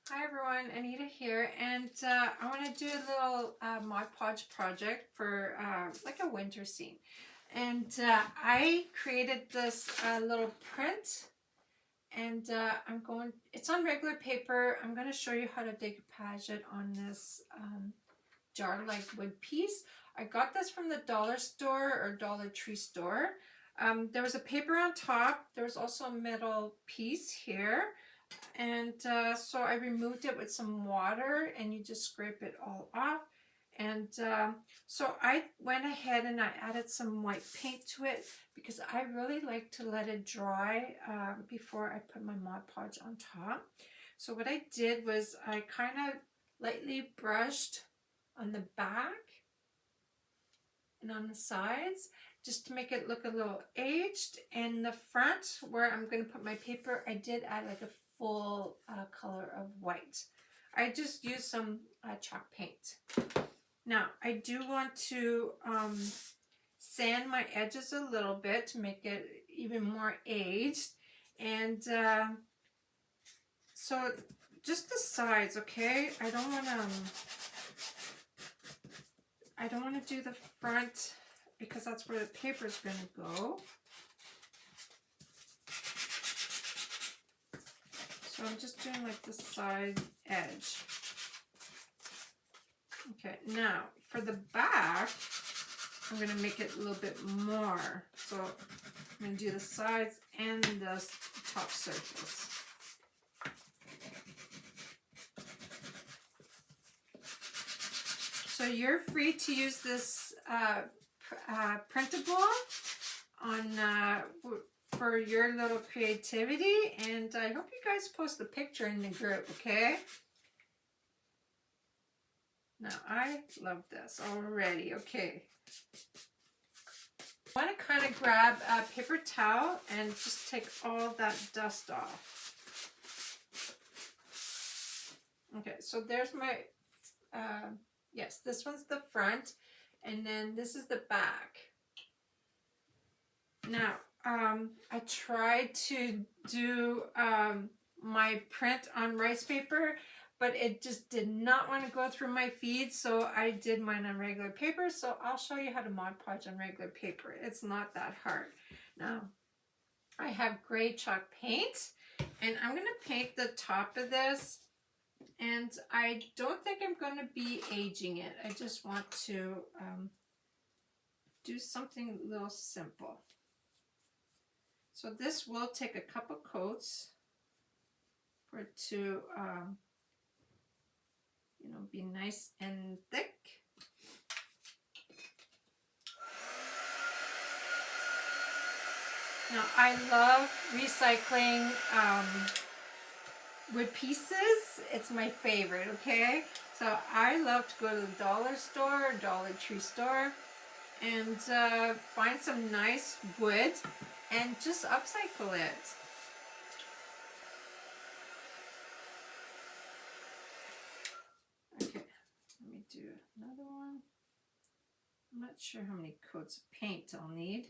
Hi everyone, Anita here, and I want to do a little Mod Podge project for like a winter scene. And I created this little print, and it's on regular paper. I'm going to show you how to decoupage it on this jar-like wood piece. I got this from the dollar store or Dollar Tree store. There was a paper on top. There was also a metal piece here. And so I removed it with some water, and you just scrape it all off. And so I went ahead and I added some white paint to it because I really like to let it dry before I put my Mod Podge on top. So what I did was I kind of lightly brushed on the back and on the sides just to make it look a little aged. And the front where I'm going to put my paper, I did add like a full color of white. I just used some chalk paint. Now I do want to sand my edges a little bit to make it even more aged. And so just the sides, okay? I don't want to do the front because that's where the paper is going to go. So I'm just doing like the side edge. Okay, now for the back, I'm going to make it a little bit more. So I'm going to do the sides and the top surface. So you're free to use this printable on for your little creativity, and I hope you guys post the picture in the group, okay? Now I love this already. Okay, I want to kind of grab a paper towel and just take all that dust off. Okay, so there's my yes, this one's the front, and then this is the back. Now I tried to do my print on rice paper, but it just did not want to go through my feed, so I did mine on regular paper. So I'll show you how to Mod Podge on regular paper. It's not that hard. Now I have gray chalk paint, and I'm going to paint the top of this, and I don't think I'm going to be aging it. I just want to do something a little simple. So this will take a couple coats for it to, you know, be nice and thick. Now I love recycling wood pieces. It's my favorite, okay? So I love to go to the dollar store, Dollar Tree store, and find some nice wood and just upcycle it. Okay, let me do another one. I'm not sure how many coats of paint I'll need.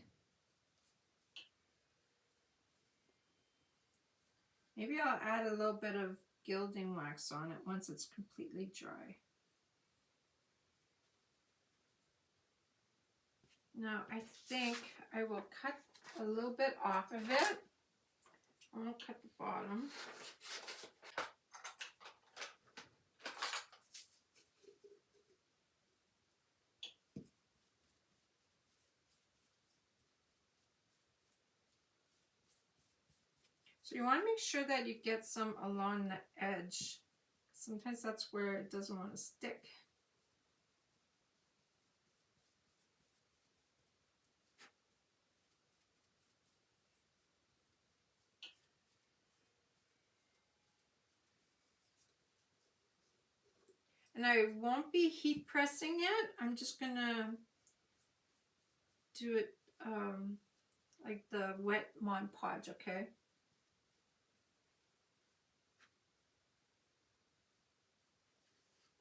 Maybe I'll add a little bit of gilding wax on it once it's completely dry. Now I think I will cut a little bit off of it. I'm going to cut the bottom. So you want to make sure that you get some along the edge. Sometimes that's where it doesn't want to stick. And I won't be heat pressing it. I'm just gonna do it like the wet Mod Podge, okay?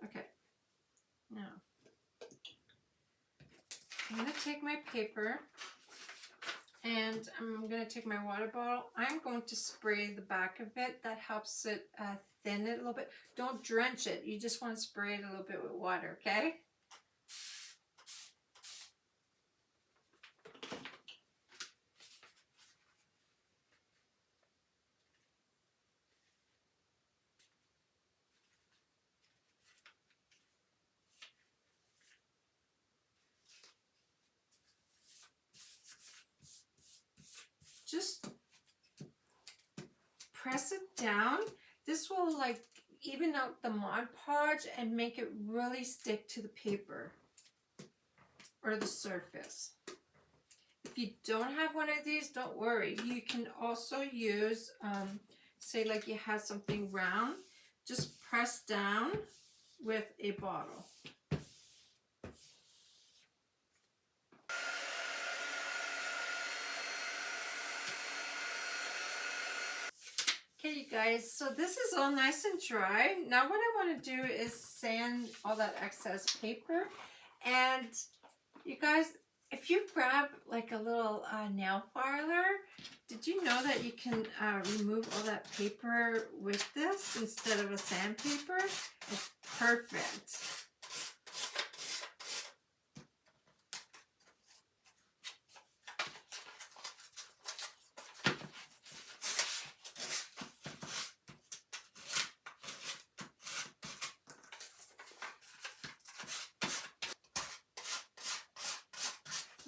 Okay, now I'm gonna take my paper And I'm going to take my water bottle. I'm going to spray the back of it. That helps it thin it a little bit. Don't drench it. You just want to spray it a little bit with water, okay? Just press it down. This will like even out the Mod Podge and make it really stick to the paper or the surface. If you don't have one of these, don't worry. You can also use, say like you have something round, just press down with a bottle. Okay, you guys, so this is all nice and dry. Now what I want to do is sand all that excess paper. And you guys, if you grab like a little nail filer, did you know that you can remove all that paper with this instead of a sandpaper? It's perfect.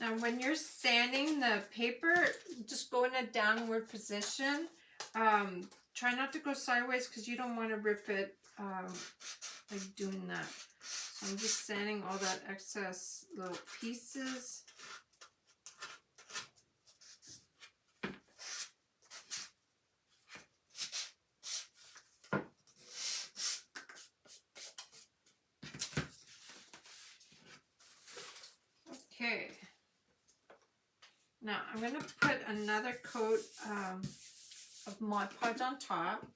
Now when you're sanding the paper, just go in a downward position. Try not to go sideways because you don't want to rip it like doing that. So I'm just sanding all that excess little pieces. Okay. Now I'm going to put another coat of Mod Podge on top.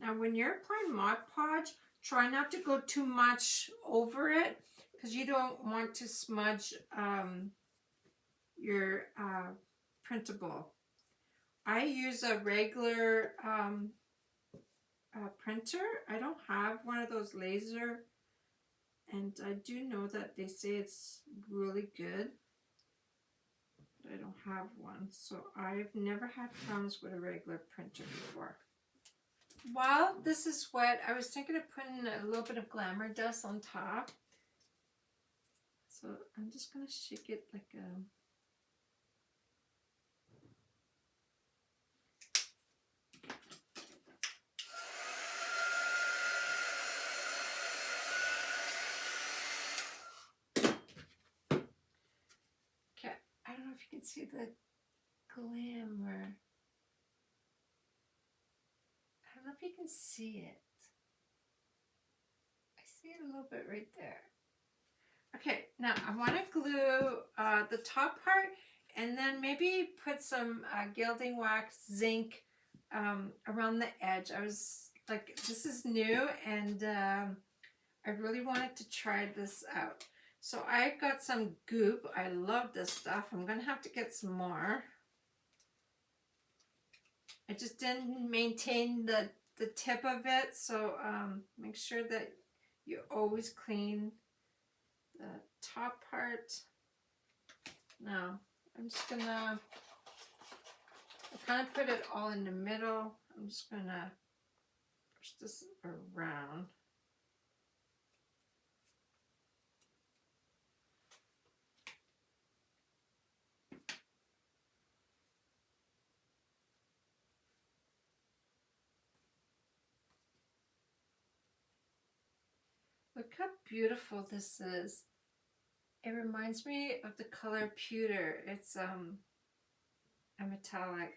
Now when you're applying Mod Podge, try not to go too much over it because you don't want to smudge your printable. I use a regular printer. I don't have one of those laser, and I do know that they say it's really good, but I don't have one, so I've never had problems with a regular printer before. While this is wet, I was thinking of putting a little bit of glamour dust on top, so I'm just going to shake it like a I don't know if you can see the glamour. I don't know if you can see it. I see it a little bit right there. Okay, now I want to glue the top part and then maybe put some gilding wax zinc around the edge. I was like, this is new and I really wanted to try this out. So I got some goop. I love this stuff. I'm going to have to get some more. I just didn't maintain the tip of it. So make sure that you always clean the top part. Now, I'm just going to kind of put it all in the middle. I'm just going to push this around. Look how beautiful this is. It reminds me of the color pewter. It's a metallic.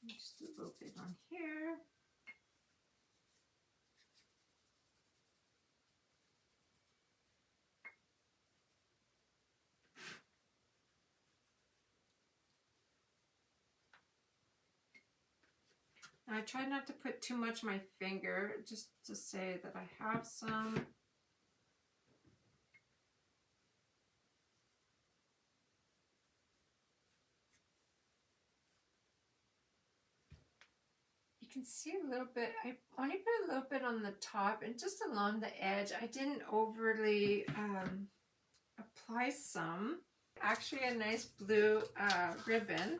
Just a little bit on here. I try not to put too much on my finger, just to say that I have some. You can see a little bit, I only put a little bit on the top and just along the edge. I didn't overly apply some. Actually a nice blue ribbon.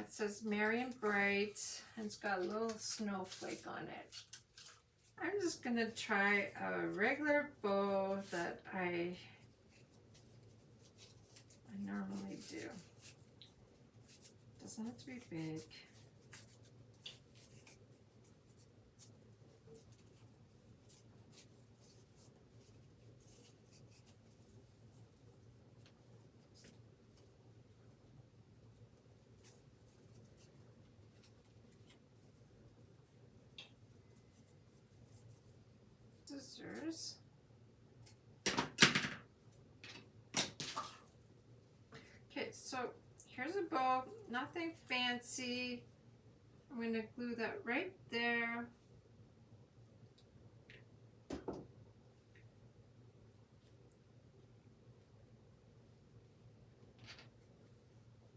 It says Merry and Bright, and it's got a little snowflake on it. I'm just going to try a regular bow that I normally do. Doesn't have to be big. Scissors. Okay, so here's a bow, nothing fancy. I'm going to glue that right there.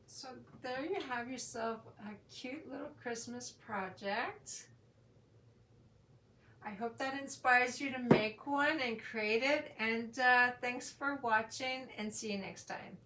So there you have yourself a cute little Christmas project. I hope that inspires you to make one and create it. And thanks for watching, and see you next time.